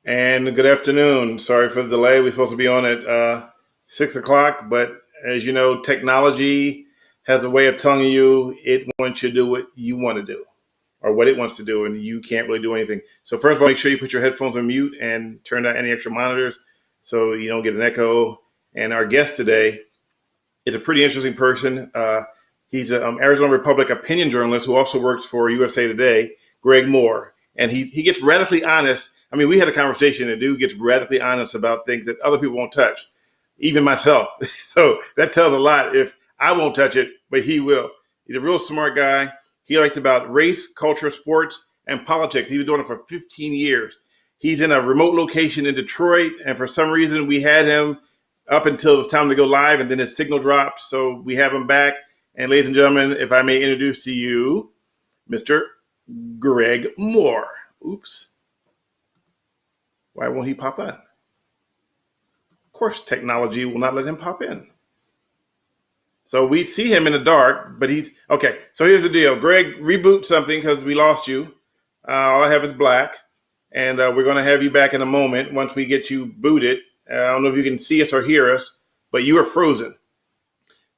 And good afternoon. Sorry for the delay. We're supposed to be on at 6 o'clock, but as you know, technology has a way of telling you it wants you to do what you want to do or what it wants to do, and you can't really do anything. So first of all, make sure you put your headphones on mute and turn down any extra monitors so you don't get an echo. And our guest today is a pretty interesting person. He's an Arizona Republic opinion journalist who also works for USA Today, Greg Moore. And he gets radically honest. I mean, we had a conversation, and dude gets radically honest about things that other people won't touch, even myself. So that tells a lot if I won't touch it, but he will. He's a real smart guy. He writes about race, culture, sports, and politics. He's been doing it for 15 years. He's in a remote location in Detroit, and for some reason we had him up until it was time to go live, and then his signal dropped. So we have him back. And ladies and gentlemen, if I may introduce to you, Mr. Greg Moore. Oops. Why won't he pop in? Of course, technology will not let him pop in. So we see him in the dark, but he's okay. So here's the deal. Greg, reboot something because we lost you. All I have is black. And we're going to have you back in a moment once we get you booted. I don't know if you can see us or hear us, but you are frozen.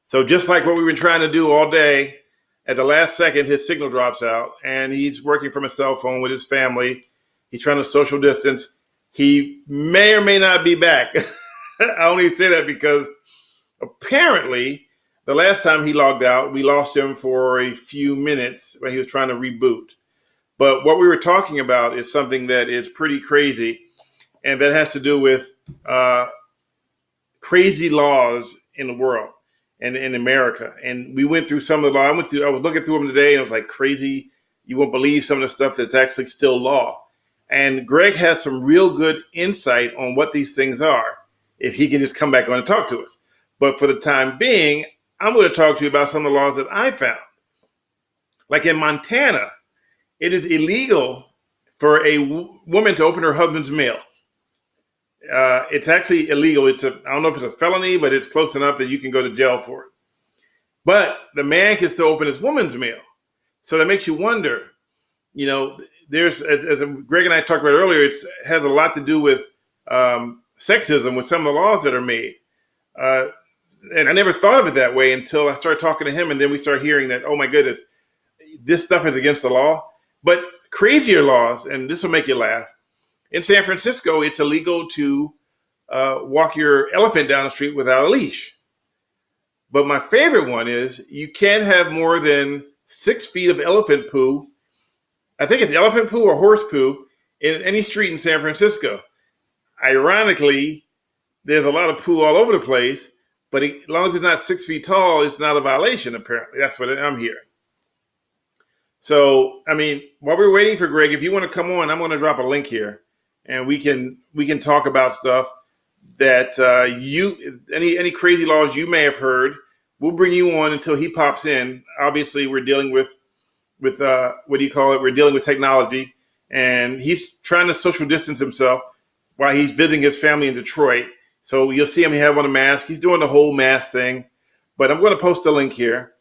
So just like what we've been trying to do all day, at the last second, his signal drops out, and he's working from a cell phone with his family. He's trying to social distance. He may or may not be back. I only say that because apparently the last time he logged out, we lost him for a few minutes when he was trying to reboot. But what we were talking about is something that is pretty crazy, and that has to do with crazy laws in the world and in America. And we went through some of the law. I was looking through them today, and it was like crazy. You won't believe some of the stuff that's actually still law. And Greg has some real good insight on what these things are, if he can just come back on and talk to us. But for the time being, I'm going to talk to you about some of the laws that I found. Like in Montana, it is illegal for a woman to open her husband's mail. It's actually illegal. I don't know if it's a felony, but it's close enough that you can go to jail for it. But the man can still open his woman's mail. So that makes you wonder, there's, as Greg and I talked about earlier, it has a lot to do with sexism with some of the laws that are made. And I never thought of it that way until I started talking to him. And then we started hearing that, oh my goodness, this stuff is against the law. But crazier laws, and this will make you laugh. In San Francisco, it's illegal to walk your elephant down the street without a leash. But my favorite one is you can't have more than 6 feet of elephant poo. I think it's elephant poo or horse poo in any street in San Francisco. Ironically, there's a lot of poo all over the place, but as long as it's not 6 feet tall, it's not a violation, apparently. That's what I'm hearing. So, I mean, while we're waiting for Greg, if you want to come on, I'm going to drop a link here, and we can talk about stuff that any crazy laws you may have heard. We'll bring you on until he pops in. Obviously, we're dealing with what do you call it? We're dealing with technology, and he's trying to social distance himself while he's visiting his family in Detroit. So you'll see him have on a mask. He's doing the whole mask thing, but I'm going to post a link here.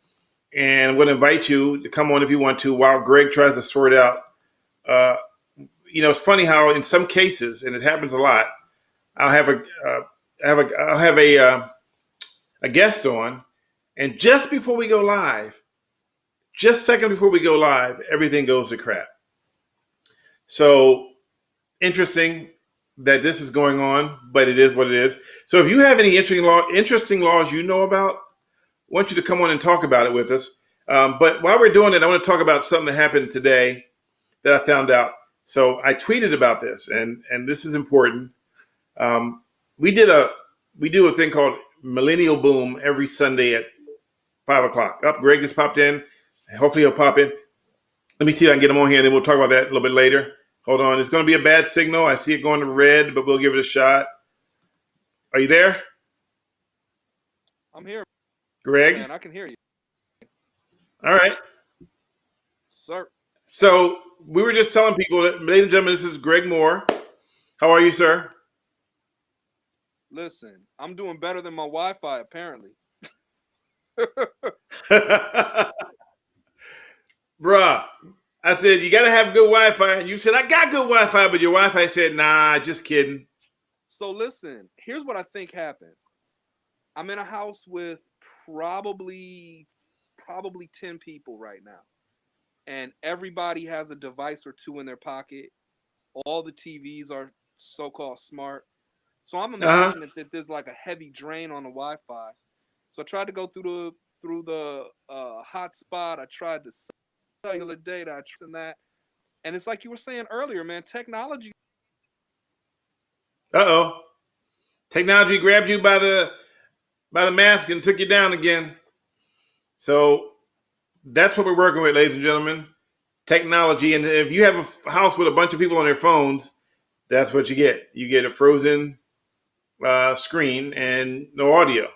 And I'm going to invite you to come on if you want to while Greg tries to sort out. It's funny how in some cases, and it happens a lot, I'll have a guest on, and just before we go live, just seconds before we go live, everything goes to crap. So interesting that this is going on, but it is what it is. So if you have any interesting laws you know about, I want you to come on and talk about it with us. But while we're doing it, I want to talk about something that happened today that I found out. So I tweeted about this, and this is important. We do a thing called Millennial Boom every Sunday at 5 o'clock. Greg just popped in. Hopefully he'll pop in. Let me see if I can get him on here, and then we'll talk about that a little bit later. Hold on. It's going to be a bad signal. I see it going to red, but we'll give it a shot. Are you there? I'm here. Greg? Man, I can hear you. All right. Sir. So we were just telling people that, ladies and gentlemen, this is Greg Moore. How are you, sir? Listen, I'm doing better than my Wi-Fi, apparently. Bruh, I said, you got to have good Wi-Fi. And you said, I got good Wi-Fi, but your Wi-Fi said, nah, just kidding. So listen, here's what I think happened. I'm in a house with probably 10 people right now. And everybody has a device or two in their pocket. All the TVs are so-called smart. So I'm Uh-huh. imagining that there's like a heavy drain on the Wi-Fi. So I tried to go through the hotspot. I tried the cellular data. I tried that, and it's like you were saying earlier, man. Technology. Uh-oh. Technology grabbed you by the mask and took you down again. So that's what we're working with, ladies and gentlemen. Technology. And if you have a house with a bunch of people on their phones, that's what you get. You get a frozen screen and no audio.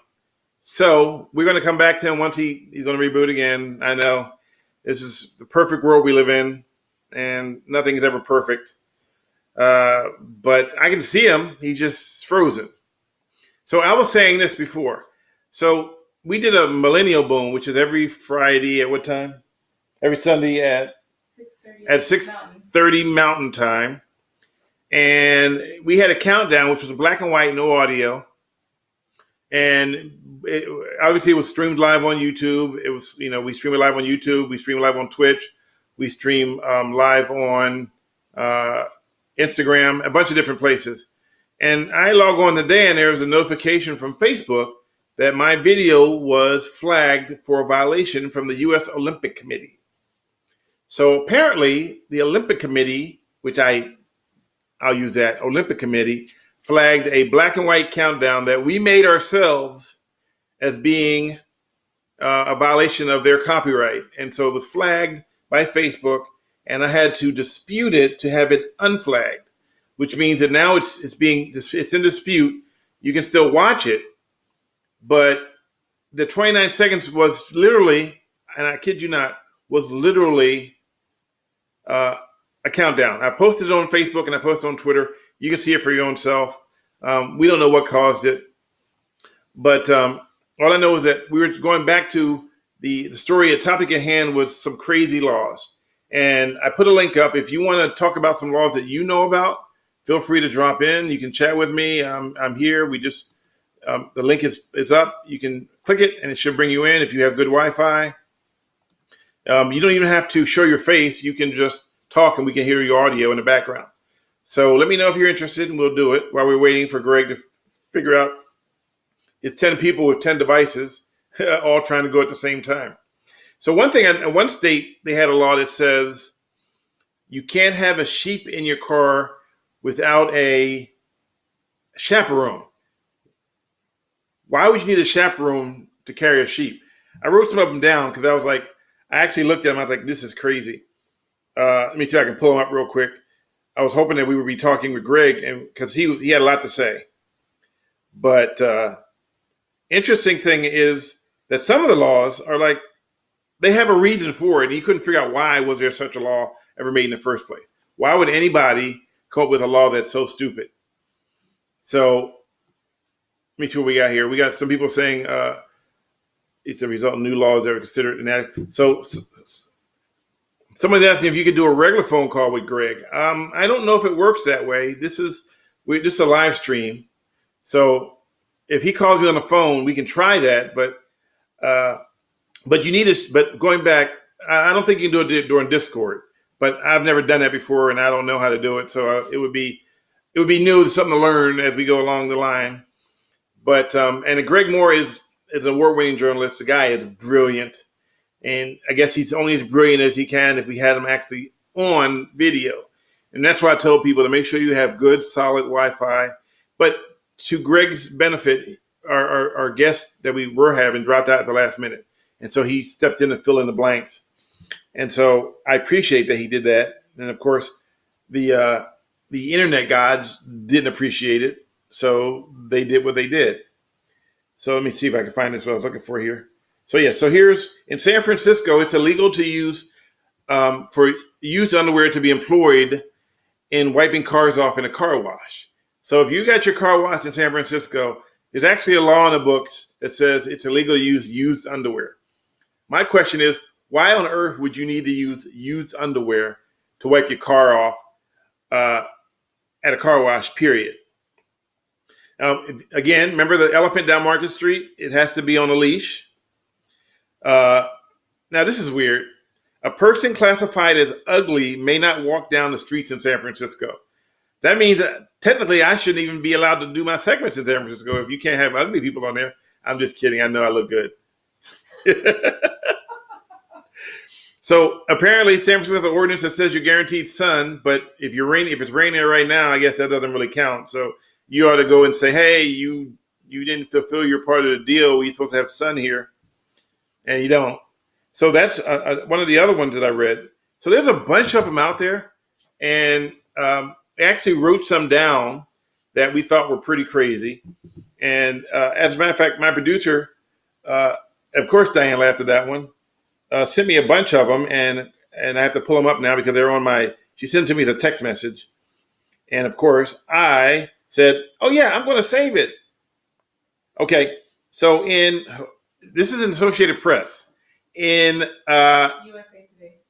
So we're going to come back to him once he's going to reboot again. I know this is the perfect world we live in, and nothing is ever perfect. But I can see him. He's just frozen. So I was saying this before. So we did a millennial boom, which is every Friday at what time? Every Sunday at 6:30 Mountain Time. And we had a countdown, which was black and white, no audio. And obviously it was streamed live on YouTube. It was, we stream it live on YouTube. We stream live on Twitch. We stream live on Instagram, a bunch of different places. And I log on today, and there was a notification from Facebook that my video was flagged for a violation from the U.S. Olympic Committee. So apparently the Olympic Committee, which I'll use that, Olympic Committee, flagged a black and white countdown that we made ourselves as being a violation of their copyright. And so it was flagged by Facebook, and I had to dispute it to have it unflagged, which means that now it's in dispute. You can still watch it, but the 29 seconds was literally, and I kid you not, was literally a countdown. I posted it on Facebook and I posted it on Twitter. You can see it for your own self. We don't know what caused it, but all I know is that we were going back to the story. A topic at hand was some crazy laws, and I put a link up. If you want to talk about some laws that you know about, feel free to drop in. You can chat with me. I'm here. We just the link is up. You can click it, and it should bring you in if you have good Wi-Fi. You don't even have to show your face. You can just talk, and we can hear your audio in the background. So let me know if you're interested, and we'll do it while we're waiting for Greg to figure out. It's 10 people with 10 devices, all trying to go at the same time. So one thing, in one state, they had a law that says you can't have a sheep in your car without a chaperone. Why would you need a chaperone to carry a sheep? I wrote some of them down because I actually looked at them. I was like, this is crazy. Let me see if I can pull them up real quick. I was hoping that we would be talking with Greg, and because he had a lot to say. But interesting thing is that some of the laws are like, they have a reason for it. And you couldn't figure out why was there such a law ever made in the first place. Why would anybody come up with a law that's so stupid? So let me see what we got here. We got some people saying it's a result of new laws that are considered inadequate. So somebody's asking if you could do a regular phone call with Greg. I don't know if it works that way. This is a live stream. So if he calls me on the phone, we can try that. But you need to. But going back, I don't think you can do it during Discord. But I've never done that before, and I don't know how to do it. So it would be new, something to learn as we go along the line. But and Greg Moore is an award-winning journalist. The guy is brilliant. And I guess he's only as brilliant as he can if we had him actually on video. And that's why I tell people to make sure you have good, solid Wi-Fi. But to Greg's benefit, our guest that we were having dropped out at the last minute. And so he stepped in to fill in the blanks. And so I appreciate that he did that. And of course, the internet gods didn't appreciate it. So they did what they did. So let me see if I can find this, what I was looking for here. So here's in San Francisco, it's illegal to use for used underwear to be employed in wiping cars off in a car wash. So if you got your car washed in San Francisco, there's actually a law in the books that says it's illegal to use used underwear. My question is, Why on earth would you need to use used underwear to wipe your car off at a car wash, period? Again, remember the elephant down Market Street? It has to be on a leash. Now, this is weird. A person classified as ugly may not walk down the streets in San Francisco. That means that technically I shouldn't even be allowed to do my segments in San Francisco if you can't have ugly people on there. I'm just kidding. I know I look good. So apparently San Francisco has an ordinance that says you're guaranteed sun, but if it's raining there right now, I guess that doesn't really count. So you ought to go and say, hey, you didn't fulfill your part of the deal. We're supposed to have sun here, and you don't. So that's one of the other ones that I read. So there's a bunch of them out there, and I actually wrote some down that we thought were pretty crazy. And as a matter of fact, my producer, of course, Diane laughed at that one, sent me a bunch of them, and I have to pull them up now because they're on she sent to me the text message. And of course, I said, oh yeah, I'm going to save it. Okay, so this is in Associated Press. In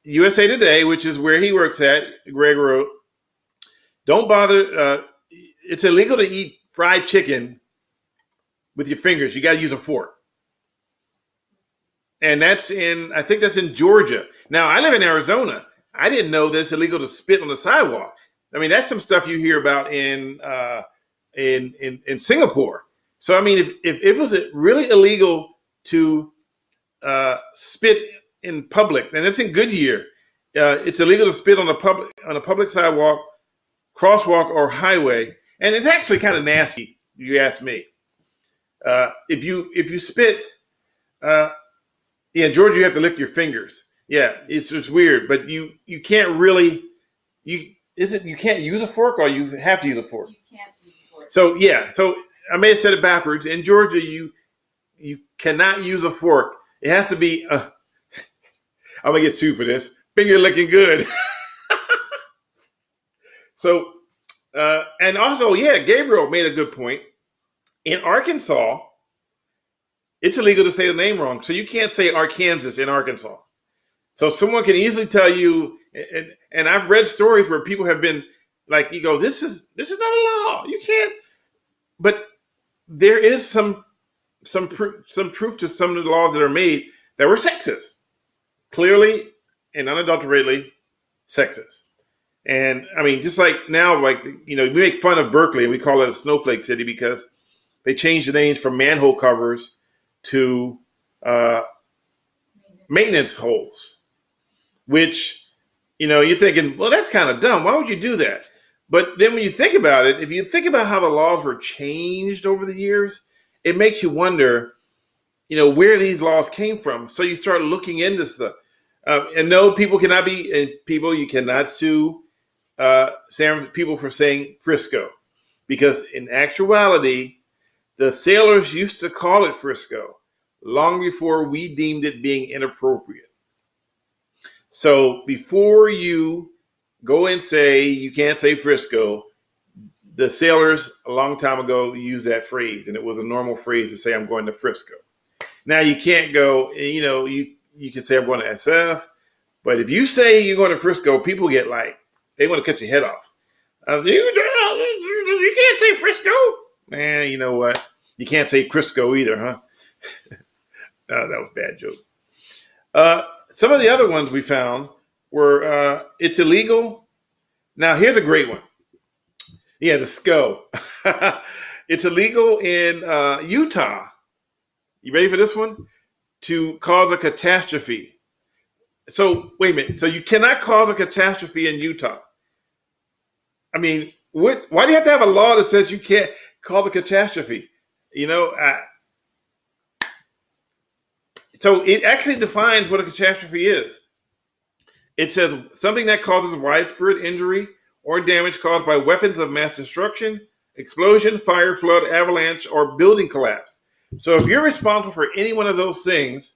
USA Today, which is where he works at, Greg wrote, don't bother, it's illegal to eat fried chicken with your fingers. You got to use a fork. And I think that's in Georgia. Now, I live in Arizona. I didn't know that it's illegal to spit on the sidewalk. I mean, that's some stuff you hear about in Singapore. So, I mean, if it was really illegal to spit in public, and it's in Goodyear, it's illegal to spit on a public sidewalk, crosswalk, or highway, and it's actually kind of nasty, if you ask me. If you spit, in Georgia, you have to lick your fingers. Yeah, it's weird, but you can't really you can't use a fork, or you have to use a fork. You can't use a fork. So I may have said it backwards. In Georgia, you cannot use a fork. It has to be. I'm gonna get sued for this. Finger licking good. So, and also, yeah, Gabriel made a good point. In Arkansas, it's illegal to say the name wrong. So you can't say Arkansas in Arkansas. So someone can easily tell you, and I've read stories where people have been like, you go, this is not a law. You can't. But there is some truth to some of the laws that are made that were sexist, clearly and unadulteratedly sexist. And I mean, just like now, like, we make fun of Berkeley and we call it a snowflake city because they changed the names from manhole covers to maintenance holes, which, you're thinking, well, that's kind of dumb. Why would you do that? But then when you think about it, if you think about how the laws were changed over the years, it makes you wonder, where these laws came from. So you start looking into stuff. And no, you cannot sue people for saying Frisco, because in actuality, the sailors used to call it Frisco long before we deemed it being inappropriate. So before you go and say you can't say Frisco, the sailors a long time ago used that phrase, and it was a normal phrase to say I'm going to Frisco. Now you can't go, you can say I'm going to SF, but if you say you're going to Frisco, people get they want to cut your head off. You can't say Frisco. Man, you know what? You can't say Crisco either, huh? That was a bad joke. Some of the other ones we found were it's illegal. Now, here's a great one. Yeah, the SCO. It's illegal in Utah. You ready for this one? To cause a catastrophe. So, wait a minute. So you cannot cause a catastrophe in Utah. I mean, why do you have to have a law that says you can't cause a catastrophe? So it actually defines what a catastrophe is. It says something that causes widespread injury or damage caused by weapons of mass destruction, explosion, fire, flood, avalanche, or building collapse. So if you're responsible for any one of those things,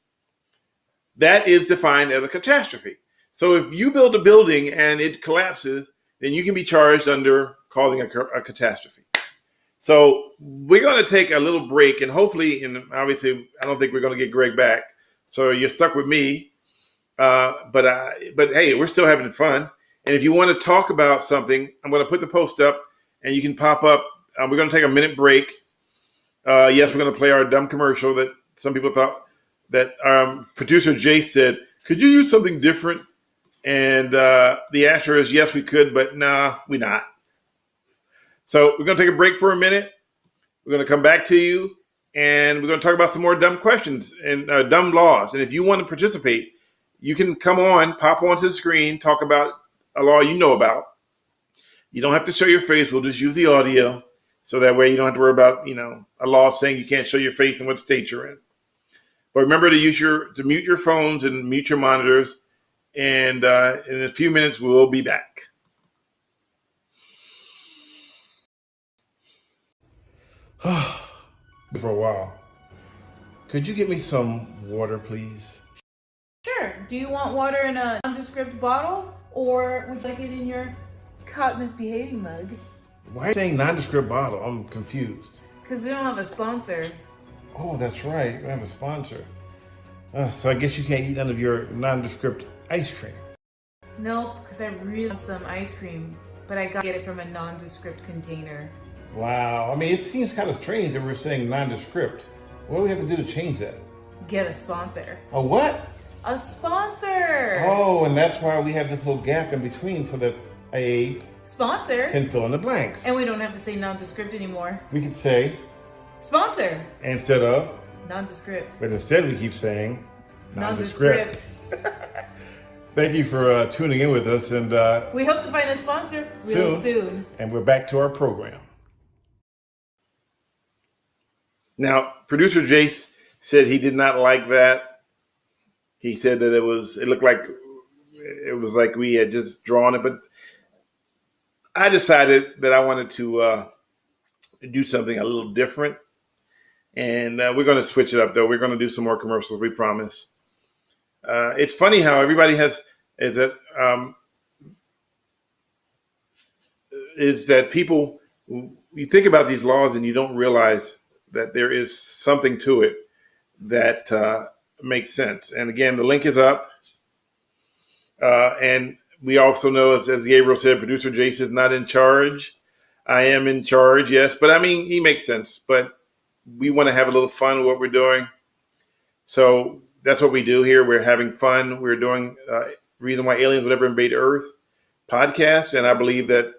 that is defined as a catastrophe. So if you build a building and it collapses, then you can be charged under causing a catastrophe. So we're going to take a little break, and hopefully, and obviously, I don't think we're going to get Greg back. So you're stuck with me. But hey, we're still having fun. And if you want to talk about something, I'm going to put the post up, and you can pop up. We're going to take a minute break. Yes, we're going to play our dumb commercial that some people thought that producer Jay said, "Could you use something different?" And the answer is yes, we could, but nah, we not. So we're going to take a break for a minute. We're going to come back to you, and we're going to talk about some more dumb questions and dumb laws. And if you want to participate, you can come on, pop onto the screen, talk about a law you know about. You don't have to show your face. We'll just use the audio. So that way you don't have to worry about, a law saying you can't show your face and what state you're in. But remember to mute your phones and mute your monitors. And in a few minutes, we'll be back. For a while. Could you get me some water, please? Sure. Do you want water in a nondescript bottle, or would you like it in your caught misbehaving mug? Why are you saying nondescript bottle? I'm confused. Because we don't have a sponsor. Oh, that's right. We have a sponsor. So I guess you can't eat none of your nondescript ice cream. Nope, because I really want some ice cream, but I gotta get it from a nondescript container. Wow. I mean, it seems kind of strange that we're saying nondescript. What do we have to do to change that? Get a sponsor. A what? A sponsor! Oh, and that's why we have this little gap in between so that a sponsor can fill in the blanks. And we don't have to say nondescript anymore. We could say sponsor instead of nondescript. But instead we keep saying nondescript. Thank you for tuning in with us, and we hope to find a sponsor real soon. And we're back to our program. Now, producer Jace said he did not like that. He said that it looked like we had just drawn it, but I decided that I wanted to do something a little different, and we're going to switch it up. Though we're going to do some more commercials, we promise. It's funny how everybody is that people, you think about these laws and you don't realize that there is something to it that makes sense. And again, the link is up. And we also know, as Gabriel said, producer Jace is not in charge. I am in charge, yes. But I mean, he makes sense. But we want to have a little fun with what we're doing. So that's what we do here. We're having fun. We're doing Reason Why Aliens Would Ever Invade Earth podcast. And I believe that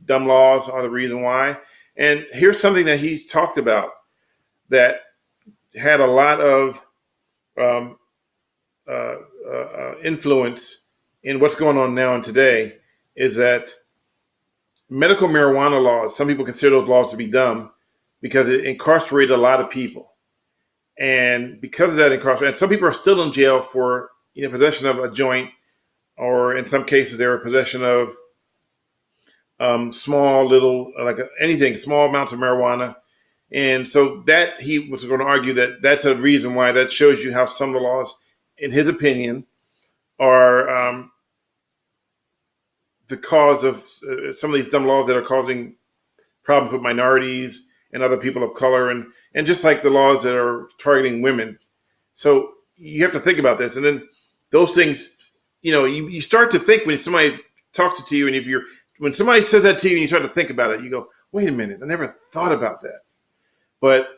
dumb laws are the reason why. And here's something that he talked about that had a lot of influence in what's going on now and today, is that medical marijuana laws, some people consider those laws to be dumb because it incarcerated a lot of people. And because of that incarceration, some people are still in jail for possession of a joint, or in some cases they're in possession of small amounts of marijuana. And so that he was going to argue that that's a reason why. That shows you how some of the laws, in his opinion, are the cause of some of these dumb laws that are causing problems with minorities and other people of color, and just like the laws that are targeting women. So you have to think about this. And then those things, you start to think when somebody talks to you, and when somebody says that to you and you start to think about it, you go, wait a minute, I never thought about that. But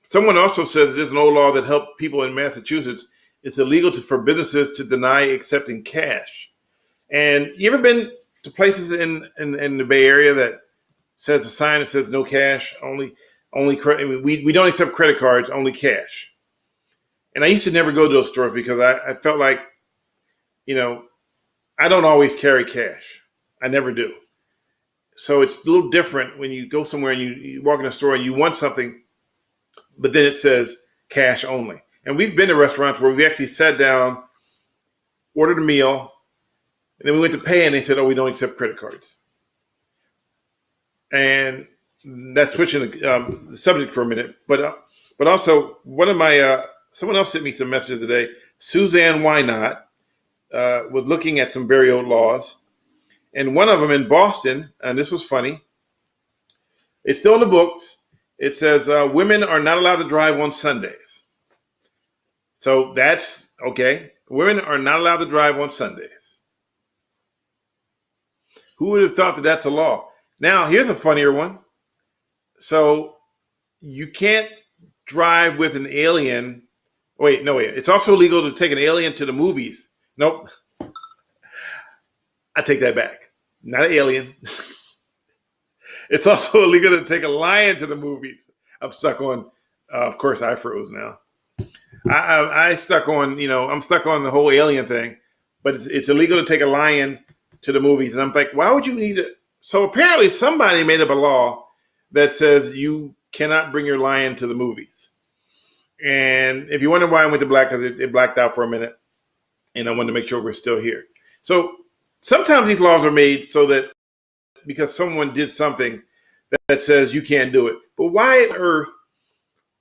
someone also says there's an old law that helped people in Massachusetts. It's illegal for businesses to deny accepting cash. And you ever been to places in the Bay Area that says a sign that says no cash, only credit? We don't accept credit cards, only cash. And I used to never go to those stores because I felt like, I don't always carry cash. I never do. So it's a little different when you go somewhere and you walk in a store and you want something, but then it says cash only. And we've been to restaurants where we actually sat down, ordered a meal, and then we went to pay and they said, oh, we don't accept credit cards. And that's switching the subject for a minute. But also, someone else sent me some messages today. Suzanne Why Not was looking at some very old laws. And one of them in Boston, and this was funny, it's still in the books. It says women are not allowed to drive on Sundays. So that's okay. Women are not allowed to drive on Sundays. Who would have thought that that's a law? Now, here's a funnier one. So you can't drive with an alien. Wait. It's also illegal to take an alien to the movies. Nope. I take that back. Not an alien. It's also illegal to take a lion to the movies. I'm stuck on, of course, I froze now. I'm stuck on the whole alien thing, but it's illegal to take a lion to the movies. And I'm like, why would you need it? So apparently somebody made up a law that says you cannot bring your lion to the movies. And if you wonder why I went to black, because it blacked out for a minute, and I wanted to make sure we're still here. So sometimes these laws are made so that because someone did something that says you can't do it. But why on earth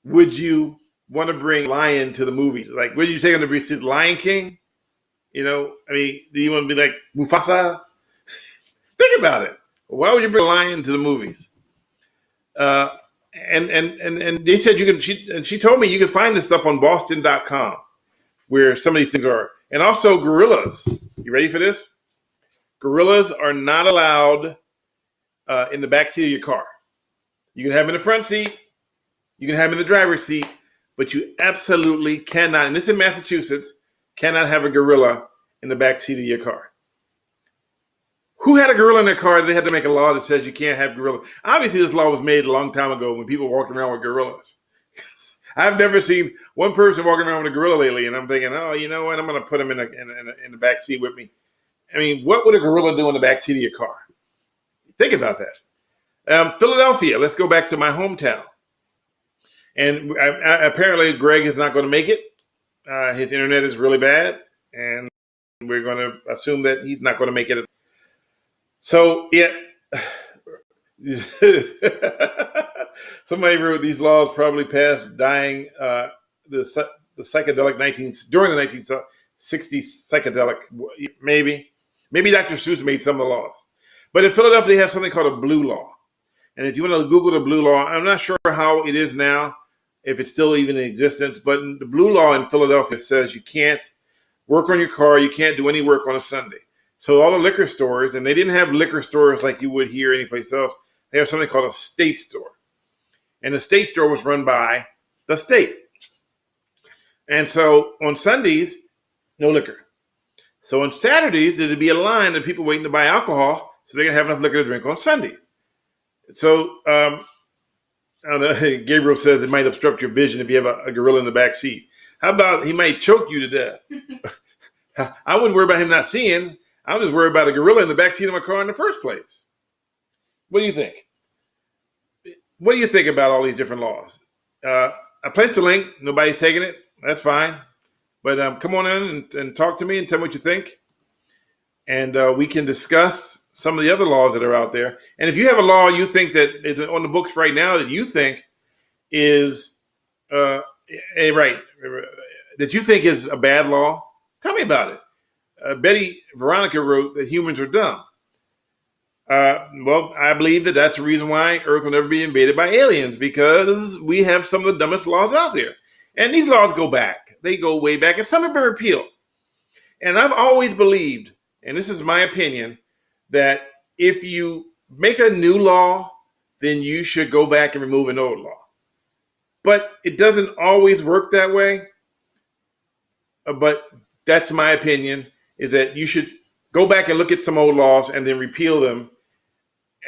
would you want to bring lion to the movies? Like, would you take him to see Lion King? Do you want to be like Mufasa? Think about it. Why would you bring a lion to the movies? And they said you can. She told me you can find this stuff on Boston.com, where some of these things are, and also gorillas. You ready for this? Gorillas are not allowed in the back seat of your car. You can have them in the front seat. You can have them in the driver's seat, but you absolutely cannot, and this is in Massachusetts, cannot have a gorilla in the back seat of your car. Who had a gorilla in their car? They had to make a law that says you can't have gorillas. Obviously, this law was made a long time ago when people were walking around with gorillas. I've never seen one person walking around with a gorilla lately, and I'm thinking, oh, you know what? I'm going to put him in the back seat with me. I mean, what would a gorilla do in the back seat of your car? Think about that. Philadelphia, let's go back to my hometown. And apparently Greg is not going to make it. His internet is really bad, and we're going to assume that he's not going to make it. So, yeah. Somebody wrote these laws probably passed during the psychedelic during the 1960s psychedelic, maybe. Maybe Dr. Seuss made some of the laws. But in Philadelphia, they have something called a blue law. And if you want to Google the blue law, I'm not sure how it is now, if it's still even in existence, but the blue law in Philadelphia says you can't work on your car, you can't do any work on a Sunday. So all the liquor stores, and they didn't have liquor stores like you would here anyplace else, they have something called a state store. And the state store was run by the state. And so on Sundays, no liquor. So on Saturdays, there'd be a line of people waiting to buy alcohol so they can have enough liquor to drink on Sundays. So Gabriel says it might obstruct your vision if you have a gorilla in the back seat. How about he might choke you to death? I wouldn't worry about him not seeing. I'm just worried about a gorilla in the back seat of my car in the first place. What do you think? What do you think about all these different laws? I placed a link. Nobody's taking it. That's fine. But come on in and talk to me and tell me what you think. And we can discuss some of the other laws that are out there. And if you have a law you think that is on the books right now that you think is right, that you think is a bad law, tell me about it. Betty Veronica wrote that humans are dumb. Well, I believe that that's the reason why Earth will never be invaded by aliens, because we have some of the dumbest laws out there. And these laws go back. They go way back, and some have been repealed. And I've always believed, and this is my opinion, that if you make a new law, then you should go back and remove an old law. But it doesn't always work that way. But that's my opinion, is that you should go back and look at some old laws and then repeal them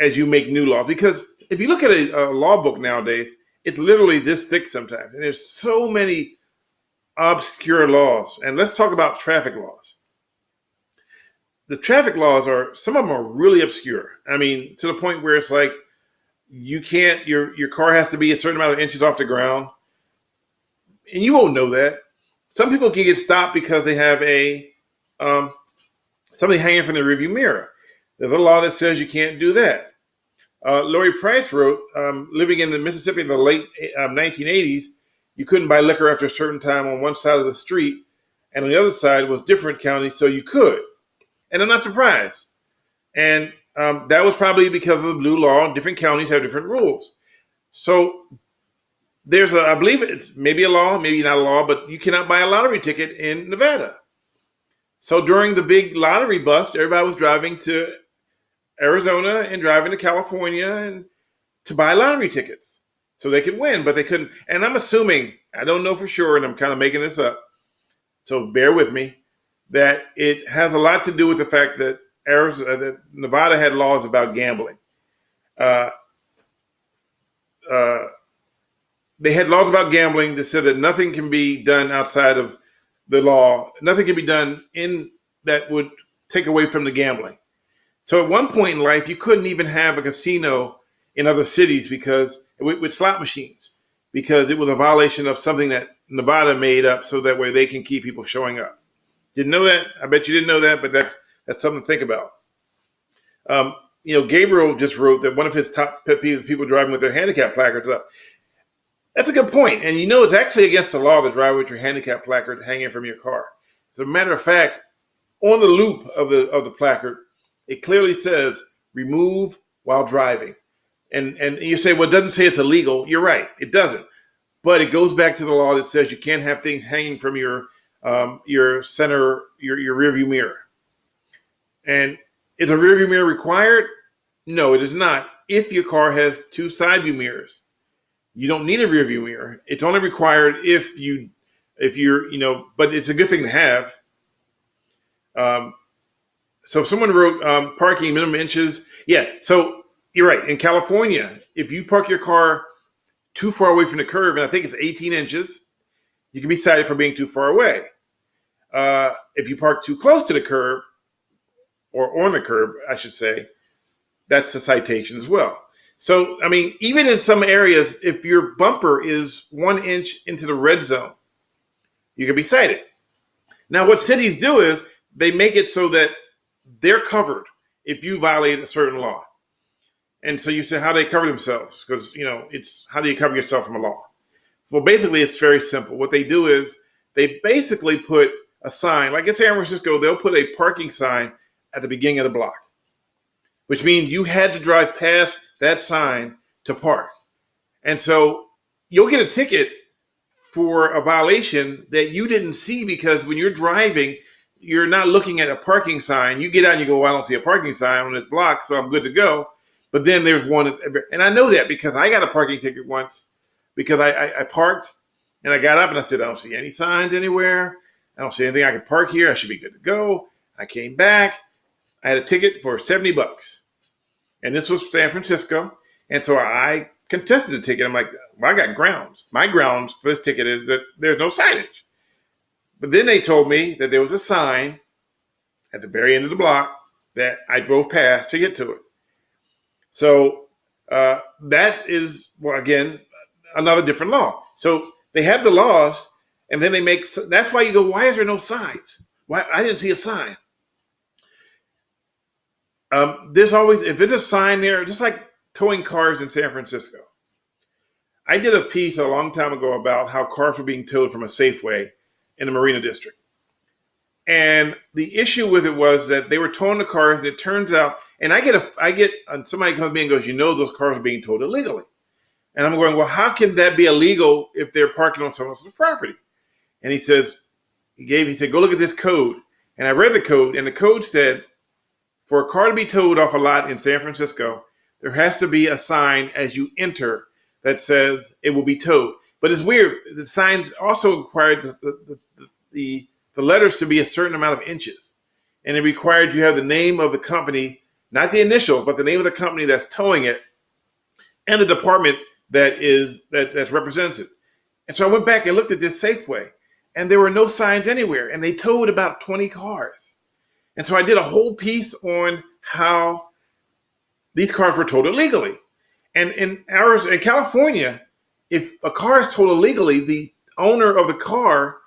as you make new laws. Because if you look at a law book nowadays, it's literally this thick sometimes. And there's so many obscure laws. And let's talk about traffic laws. The traffic laws some of them are really obscure. I mean, to the point where it's like you can't, your car has to be a certain amount of inches off the ground. And you won't know that. Some people can get stopped because they have something hanging from the rearview mirror. There's a law that says you can't do that. Lori Price wrote, living in the Mississippi in the late 1980s, you couldn't buy liquor after a certain time on one side of the street, and on the other side was different counties, so you could. And I'm not surprised. And that was probably because of the blue law. Different counties have different rules. So there's I believe it's maybe a law, maybe not a law, but you cannot buy a lottery ticket in Nevada. So during the big lottery bust, everybody was driving to Arizona and driving to California and to buy lottery tickets so they could win, but they couldn't. And I'm assuming, I don't know for sure, and I'm kind of making this up, so bear with me, that it has a lot to do with the fact that that Nevada had laws about gambling. Uh, uh, they had laws about gambling that said that nothing can be done outside of the law. Nothing can be done in that would take away from the gambling. So at one point in life, you couldn't even have a casino in other cities because with slot machines, because it was a violation of something that Nevada made up so that way they can keep people showing up. Didn't know that? I bet you didn't know that, but that's something to think about. Gabriel just wrote that one of his top pet peeves is people driving with their handicap placards up. That's a good point. And it's actually against the law to drive with your handicap placard hanging from your car. As a matter of fact, on the loop of the placard, it clearly says remove while driving. And you say, well, it doesn't say it's illegal. You're right. It doesn't. But it goes back to the law that says you can't have things hanging from your center, your rearview mirror. And is a rearview mirror required? No, it is not. If your car has two side view mirrors, you don't need a rearview mirror. It's only required if you're, but it's a good thing to have. So someone wrote parking minimum inches. Yeah, so you're right. In California, if you park your car too far away from the curb, and I think it's 18 inches, you can be cited for being too far away. If you park too close to the curb, or on the curb, I should say, that's a citation as well. So, even in some areas, if your bumper is 1 inch into the red zone, you can be cited. Now, what cities do is they make it so that they're covered if you violate a certain law. And so you say, how do they cover themselves? Because, it's how do you cover yourself from a law? Well, basically, it's very simple. What they do is they basically put a sign, like in San Francisco, they'll put a parking sign at the beginning of the block, which means you had to drive past that sign to park. And so you'll get a ticket for a violation that you didn't see because when you're driving, you're not looking at a parking sign. You get out and you go, well, I don't see a parking sign on this block, so I'm good to go. But then there's one, and I know that because I got a parking ticket once because I parked and I got up and I said, I don't see any signs anywhere. I don't see anything I can park here. I should be good to go. I came back. I had a ticket for $70. And this was San Francisco. And so I contested the ticket. I'm like, well, I got grounds. My grounds for this ticket is that there's no signage. But then they told me that there was a sign at the very end of the block that I drove past to get to it. So that is, well, again, another different law. So they have the laws, and then that's why you go, why is there no signs? Why I didn't see a sign. There's always, if there's a sign there, just like towing cars in San Francisco. I did a piece a long time ago about how cars were being towed from a Safeway in the Marina District. And the issue with it was that they were towing the cars, and it turns out, and somebody comes to me and goes, those cars are being towed illegally. And I'm going, well, how can that be illegal if they're parking on someone else's property? And he said, go look at this code. And I read the code, and the code said, for a car to be towed off a lot in San Francisco, there has to be a sign as you enter that says it will be towed. But it's weird. The signs also required the letters to be a certain amount of inches. And it required you have the name of the company, not the initials, but the name of the company that's towing it and the department that's represented. And so I went back and looked at this Safeway, and there were no signs anywhere. And they towed about 20 cars. And so I did a whole piece on how these cars were towed illegally. And in California, if a car is towed illegally, the owner of the car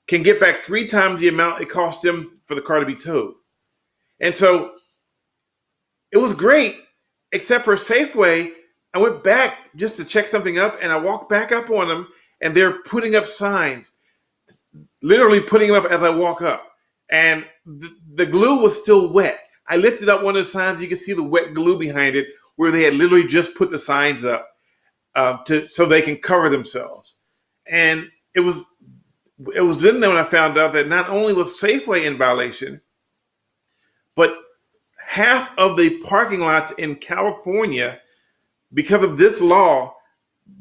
can get back 3 times the amount it cost them for the car to be towed. And so it was great, except for Safeway. I went back just to check something up, and I walked back up on them, and they're putting up signs, literally putting them up as I walk up. And the glue was still wet. I lifted up one of the signs. You could see the wet glue behind it where they had literally just put the signs up. so they can cover themselves. And it was then when I found out that not only was Safeway in violation, but half of the parking lots in California, because of this law,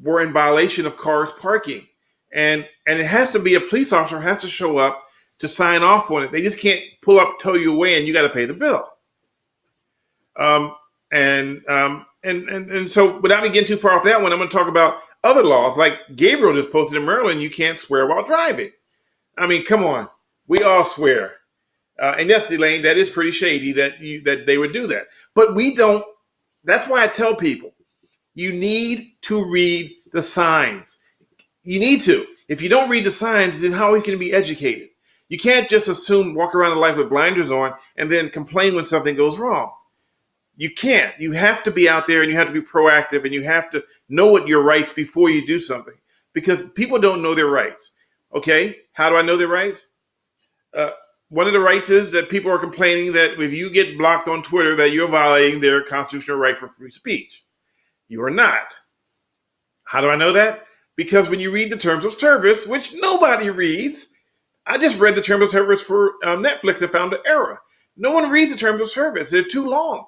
were in violation of cars parking. And it has to be a police officer has to show up to sign off on it. They just can't pull up, tow you away, and you got to pay the bill. And so without me getting too far off that one, I'm going to talk about other laws. Like Gabriel just posted in Maryland, you can't swear while driving. I mean, come on. We all swear. And yes, Elaine, that is pretty shady that they would do that. But we don't. That's why I tell people, you need to read the signs. You need to. If you don't read the signs, then how are you going to be educated? You can't just assume, walk around in life with blinders on, and then complain when something goes wrong. You can't. You have to be out there, and you have to be proactive, and you have to know what your rights before you do something, because people don't know their rights. Okay, how do I know their rights? One of the rights is that people are complaining that if you get blocked on Twitter, that you're violating their constitutional right for free speech. You are not. How do I know that? Because when you read the terms of service, which nobody reads, I just read the terms of service for Netflix and found an error. No one reads the terms of service. They're too long.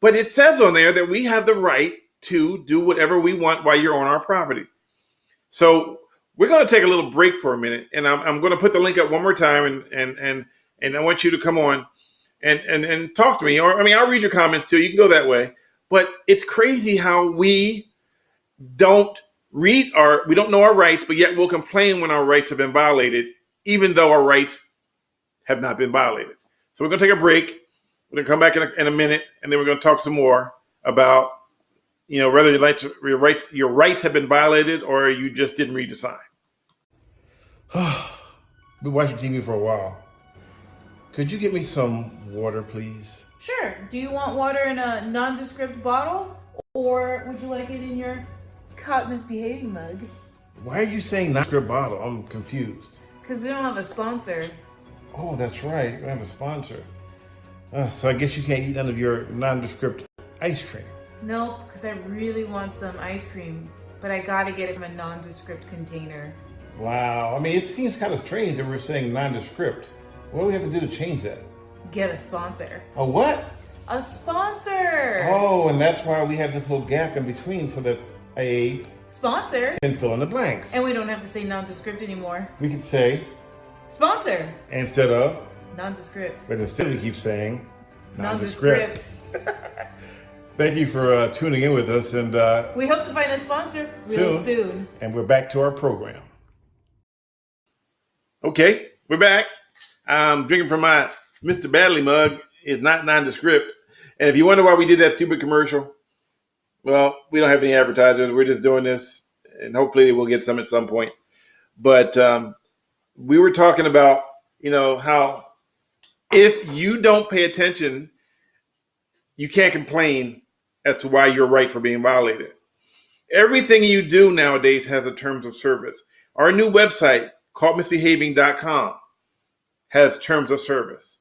But it says on there that we have the right to do whatever we want while you're on our property. So we're going to take a little break for a minute, and I'm going to put the link up one more time, and I want you to come on and talk to me. Or I'll read your comments too. You can go that way. But it's crazy how we don't know our rights, but yet we'll complain when our rights have been violated, even though our rights have not been violated. So we're going to take a break. We're going to come back in a minute, and then we're going to talk some more about, whether your rights have been violated or you just didn't read the sign. Been watching TV for a while. Could you get me some water, please? Sure. Do you want water in a nondescript bottle, or would you like it in your caught misbehaving mug? Why are you saying nondescript bottle? I'm confused. Because we don't have a sponsor. Oh, that's right. We don't have a sponsor. So I guess you can't eat none of your nondescript ice cream. Nope, because I really want some ice cream, but I gotta get it from a nondescript container. Wow. I mean, it seems kind of strange that we're saying nondescript. What do we have to do to change that? Get a sponsor. A what? A sponsor! Oh, and that's why we have this little gap in between so that a sponsor can fill in the blanks. And we don't have to say nondescript anymore. We could say sponsor instead of nondescript. But instead we keep saying nondescript. Thank you for tuning in with us, and we hope to find a sponsor really soon. And we're back to our program. Okay, we're back. I'm drinking from my Mr. Badley mug. It's not nondescript. And if you wonder why we did that stupid commercial, well, we don't have any advertisers. We're just doing this, and hopefully we'll get some at some point. But we were talking about, how if you don't pay attention, you can't complain as to why you're right for being violated. Everything you do nowadays has a terms of service. Our new website, caughtmisbehaving.com, has terms of service,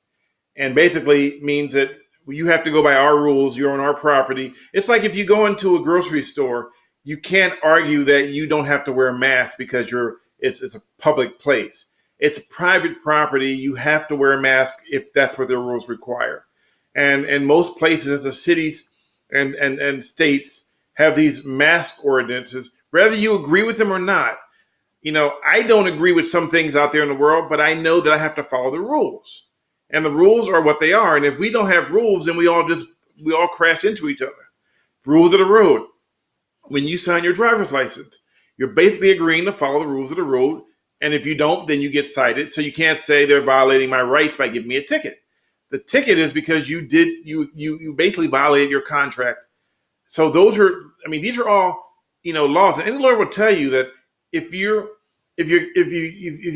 and basically means that you have to go by our rules. You're on our property. It's like if you go into a grocery store, you can't argue that you don't have to wear a mask because it's a public place. It's a private property. You have to wear a mask if that's what the rules require. And most places, the cities and states have these mask ordinances, whether you agree with them or not. I don't agree with some things out there in the world, but I know that I have to follow the rules. And the rules are what they are. And if we don't have rules, then we all crash into each other. Rules of the road. When you sign your driver's license, you're basically agreeing to follow the rules of the road. And if you don't, then you get cited. So you can't say they're violating my rights by giving me a ticket. The ticket is because you basically violated your contract. So these are all, laws. And any lawyer will tell you that if you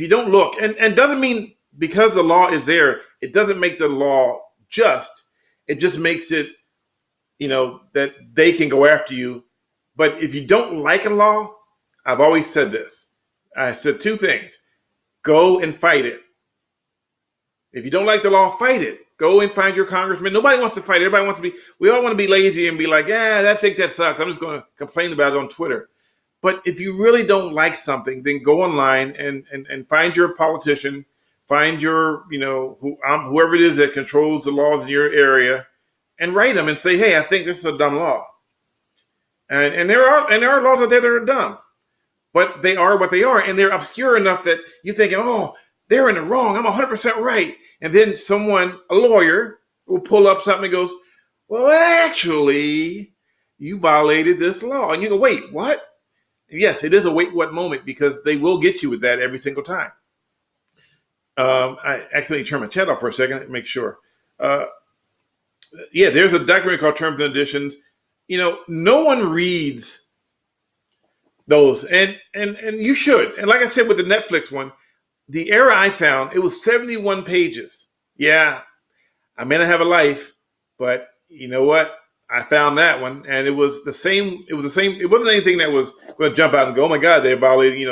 don't look, and doesn't mean because the law is there, it doesn't make the law just. It just makes it, that they can go after you. But if you don't like a law, I've always said this. I said two things. Go and fight it. If you don't like the law, fight it. Go and find your congressman. Nobody wants to fight. Everybody wants to be. We all want to be lazy and be like, I think that sucks. I'm just going to complain about it on Twitter. But if you really don't like something, then go online and find your politician, find your, whoever it is that controls the laws in your area, and write them and say, hey, I think this is a dumb law. And there are laws out there that are dumb, but they are what they are, and they're obscure enough that you're thinking, oh, they're in the wrong. I'm 100% right. And then a lawyer, will pull up something and goes, well, actually, you violated this law. And you go, wait, what? Yes, it is a wait what moment, because they will get you with that every single time. I accidentally turned my chat off for a second to make sure. There's a document called Terms and Conditions. No one reads those, and you should. And like I said with the Netflix one, the error I found, it was 71 pages. Yeah, I may not have a life, but you know what? I found that one, and it was the same. It wasn't anything that was going to jump out and go, oh my God, they violated.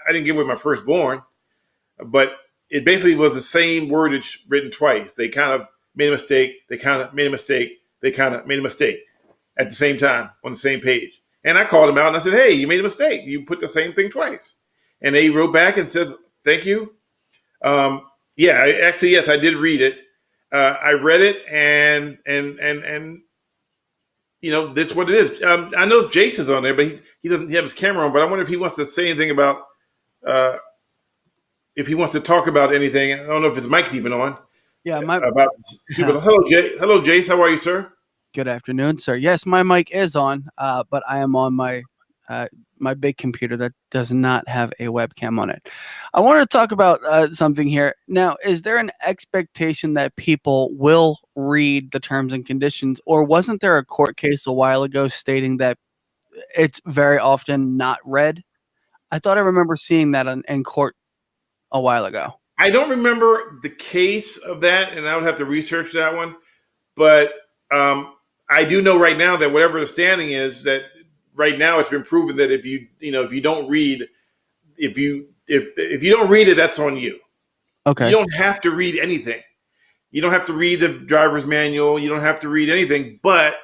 I didn't give away my firstborn, but it basically was the same wordage written twice. They kind of made a mistake. They kind of made a mistake. They kind of made a mistake at the same time on the same page. And I called them out and I said, hey, you made a mistake. You put the same thing twice. And they wrote back and said, thank you. Yes, I did read it. I read it and this is what it is. I know Jason's on there, but he doesn't have his camera on. But I wonder if he wants to say anything about, if he wants to talk about anything. I don't know if his mic's even on. Yeah, Hello, Jay. Hello, Jace. How are you, sir? Good afternoon, sir. Yes, my mic is on, but I am on my big computer that does not have a webcam on it. I wanted to talk about something here. Now, is there an expectation that people will read the terms and conditions, or wasn't there a court case a while ago stating that it's very often not read? I thought I remember seeing that in court a while ago. I don't remember the case of that, and I would have to research that one. But I do know right now that whatever the standing is, that right now it's been proven that if you don't read it, that's on you. Okay. You don't have to read anything. You don't have to read the driver's manual. You don't have to read anything. But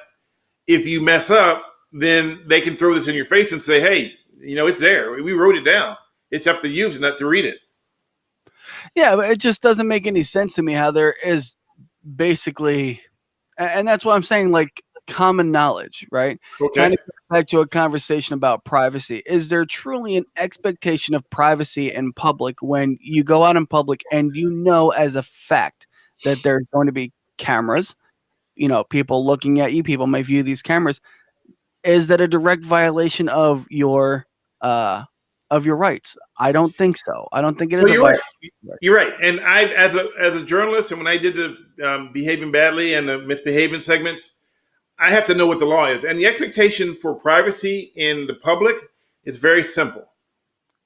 if you mess up, then they can throw this in your face and say, hey, it's there. We wrote it down. It's up to you not to read it. Yeah, but it just doesn't make any sense to me how there is basically, and that's why I'm saying, like, common knowledge, right? Okay. Kind of back to a conversation about privacy. Is there truly an expectation of privacy in public when you go out in public and as a fact that there's going to be cameras, people looking at you, people may view these cameras? Is that a direct violation of your rights? I don't think so. I don't think it is. You're right. You're right. And I, as a journalist, and when I did the behaving badly and the misbehaving segments, I have to know what the law is. And the expectation for privacy in the public is very simple.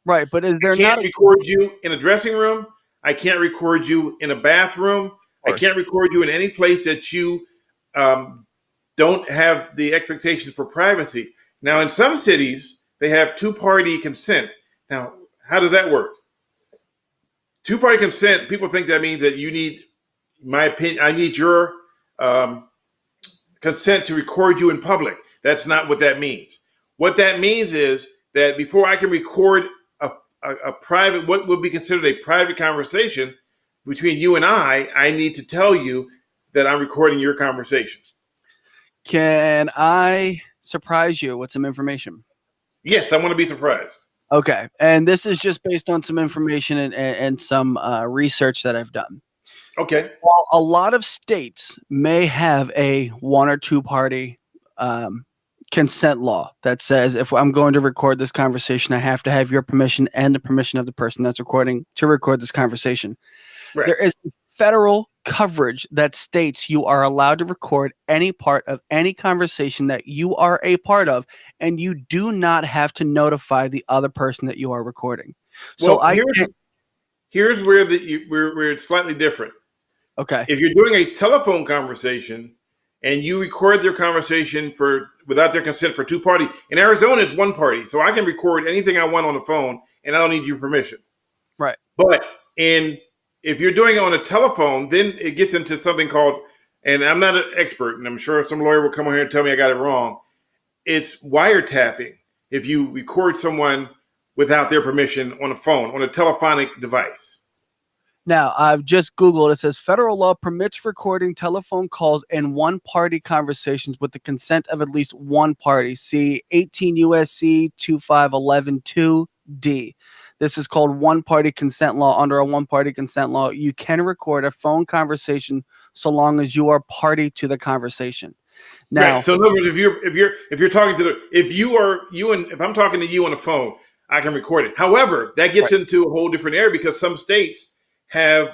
Right, but is there I can't record you in a dressing room. I can't record you in a bathroom. I can't record you in any place that you don't have the expectations for privacy. Now, in some cities, they have two-party consent. Now, how does that work? Two-party consent, people think that means that you need my opinion. I need your consent to record you in public. That's not what that means. What that means is that before I can record a private, what would be considered a private conversation between you and I need to tell you that I'm recording your conversation. Can I surprise you with some information? Yes, I want to be surprised. Okay. And this is just based on some information and some research that I've done. Okay. While a lot of states may have a one or two party consent law that says if I'm going to record this conversation, I have to have your permission and the permission of the person that's recording to record this conversation. Right. There is federal coverage that states you are allowed to record any part of any conversation that you are a part of, and you do not have to notify the other person that you are recording. So here's where where it's slightly different. Okay. If you're doing a telephone conversation and you record their conversation without their consent for two party, in Arizona it's one party, so I can record anything I want on the phone and I don't need your permission. Right. But in if you're doing it on a telephone, then it gets into something called, and I'm not an expert, and I'm sure some lawyer will come on here and tell me I got it wrong. It's wiretapping. If you record someone without their permission on a phone, on a telephonic device. Now, I've just Googled. It says federal law permits recording telephone calls and one-party conversations with the consent of at least one party. See 18 U.S.C. 25112D. This is called one-party consent law. Under a one-party consent law, you can record a phone conversation so long as you are party to the conversation. Now, right. So in other words, if you're talking to if I'm talking to you on the phone, I can record it. However, that gets into a whole different area because some states have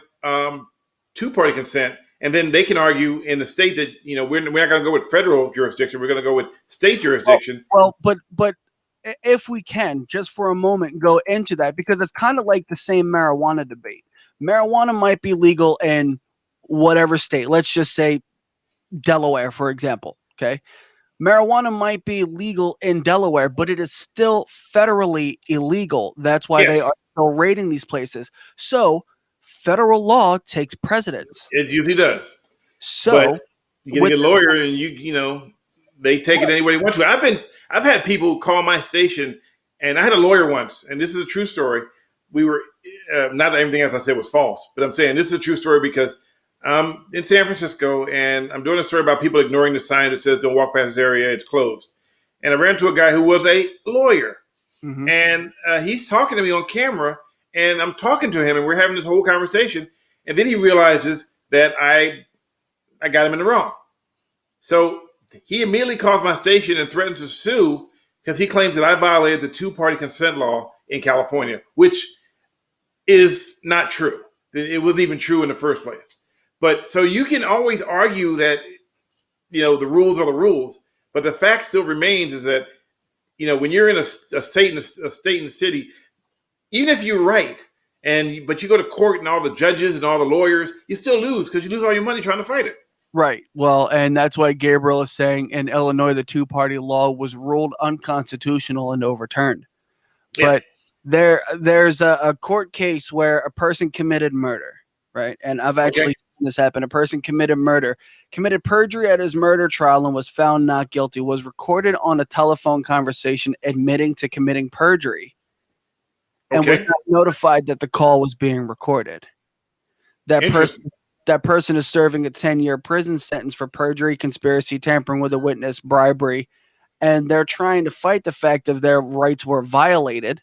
two-party consent, and then they can argue in the state that we're not going to go with federal jurisdiction. We're going to go with state jurisdiction. Well, but if we can just for a moment go into that, because it's kind of like the same marijuana debate. Marijuana might be legal in whatever state. Let's just say Delaware, for example. Okay. Marijuana might be legal in Delaware, but it is still federally illegal. That's why they are still raiding these places. So federal law takes precedence. It usually does. So but you get a lawyer and they take it any way they want to. I've had people call my station, and I had a lawyer once, and this is a true story. We were not everything as I said was false, but I'm saying this is a true story because I'm in San Francisco, and I'm doing a story about people ignoring the sign that says "Don't walk past this area; it's closed." And I ran into a guy who was a lawyer, and he's talking to me on camera, and I'm talking to him, and we're having this whole conversation, and then he realizes that I got him in the wrong. So he immediately calls my station and threatens to sue because he claims that I violated the two-party consent law in California, which is not true. It wasn't even true in the first place. But so you can always argue that, the rules are the rules. But the fact still remains is that, when you're in a state in the city, even if you're right, but you go to court and all the judges and all the lawyers, you still lose because you lose all your money trying to fight it. Right. Well, and that's why Gabriel is saying in Illinois, the two-party law was ruled unconstitutional and overturned. Yeah. But there's a court case where a person committed murder. Right. And I've actually seen this happen. A person committed perjury at his murder trial and was found not guilty, was recorded on a telephone conversation admitting to committing perjury and was not notified that the call was being recorded. That person is serving a 10-year prison sentence for perjury, conspiracy, tampering with a witness, bribery, and they're trying to fight the fact that their rights were violated,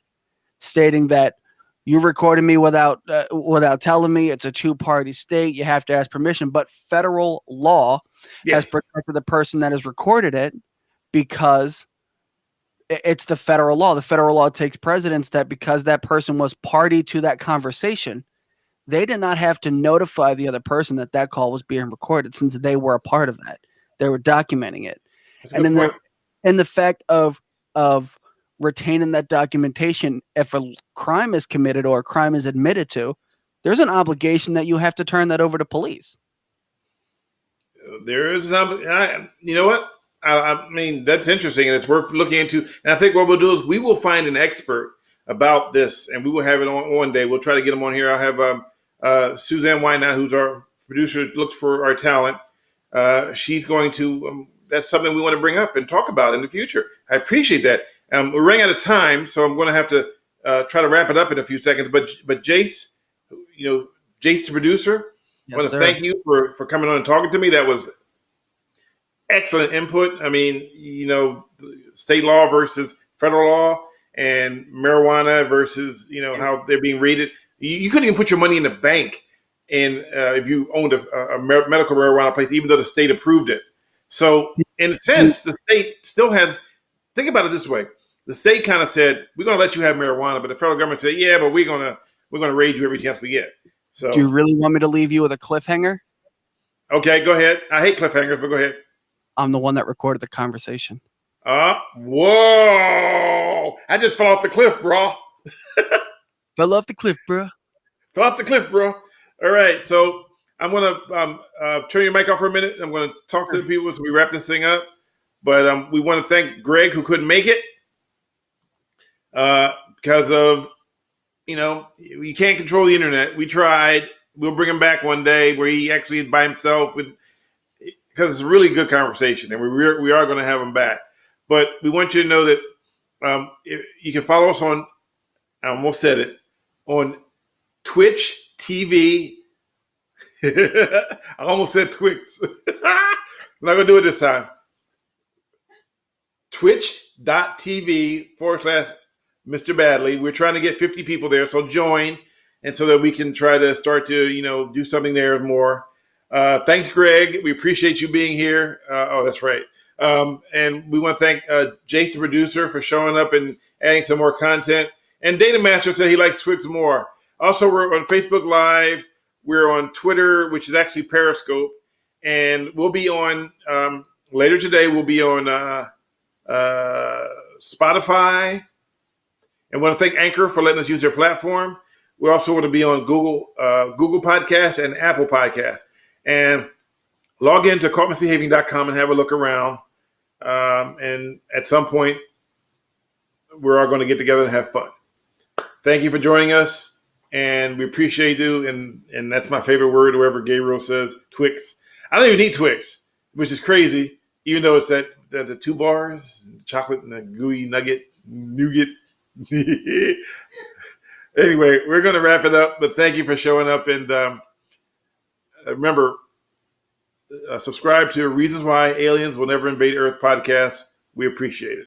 stating that you recorded me without telling me. It's a two-party state. You have to ask permission. But federal law has protected the person that has recorded it because it's the federal law. The federal law takes precedence that because that person was party to that conversation, they did not have to notify the other person that that call was being recorded since they were a part of that. They were documenting it. And in the fact of retaining that documentation, if a crime is committed or a crime is admitted to, there's an obligation that you have to turn that over to police. There is an you know what? I mean, that's interesting and it's worth looking into. And I think what we'll do is we will find an expert about this and we will have it on one day. We'll try to get them on here. I'll have Suzanne Wynot, who's our producer, looks for our talent. She's going to, that's something we want to bring up and talk about in the future. I appreciate that. We're running out of time, so I'm going to have to try to wrap it up in a few seconds. But Jace, Jace, the producer, I want to thank you for coming on and talking to me. That was excellent input. I mean, state law versus federal law and marijuana versus, how they're being rated. You couldn't even put your money in the bank if you owned a medical marijuana place, even though the state approved it. So in a sense, the state still has, think about it this way. The state kind of said, we're going to let you have marijuana, but the federal government said, yeah, but we're going to raid you every chance we get. So, do you really want me to leave you with a cliffhanger? Okay, go ahead. I hate cliffhangers, but go ahead. I'm the one that recorded the conversation. Whoa. I just fell off the cliff, bro. Fell off the cliff, bro. Fell off the cliff, bro. All right, so I'm going to turn your mic off for a minute. I'm going to talk to the people as we wrap this thing up. But we want to thank Greg, who couldn't make it because of, you can't control the internet. We tried, we'll bring him back one day where he actually is by himself because it's a really good conversation, and we are going to have him back. But we want you to know that you can follow us on, I almost said it, on Twitch TV. I almost said Twix. I'm not going to do it this time. Twitch.tv/Mr. Badley. We're trying to get 50 people there, so join, and so that we can try to start to, do something there more. Thanks, Greg. We appreciate you being here. That's right. And we want to thank Jace, the producer, for showing up and adding some more content. And Data Master said he likes Twix more. Also, we're on Facebook Live. We're on Twitter, which is actually Periscope. And we'll be on, later today, we'll be on Spotify. And want to thank Anchor for letting us use their platform. We also want to be on Google Podcasts and Apple Podcasts. And log into caughtmisbehaving.com and have a look around. And at some point, we're all going to get together and have fun. Thank you for joining us. And we appreciate you. And that's my favorite word, whoever Gabriel says, Twix. I don't even eat Twix, which is crazy, even though it's the 2 bars, chocolate and a gooey nougat. Anyway, we're going to wrap it up, but thank you for showing up. And remember, subscribe to Reasons Why Aliens Will Never Invade Earth podcast. We appreciate it.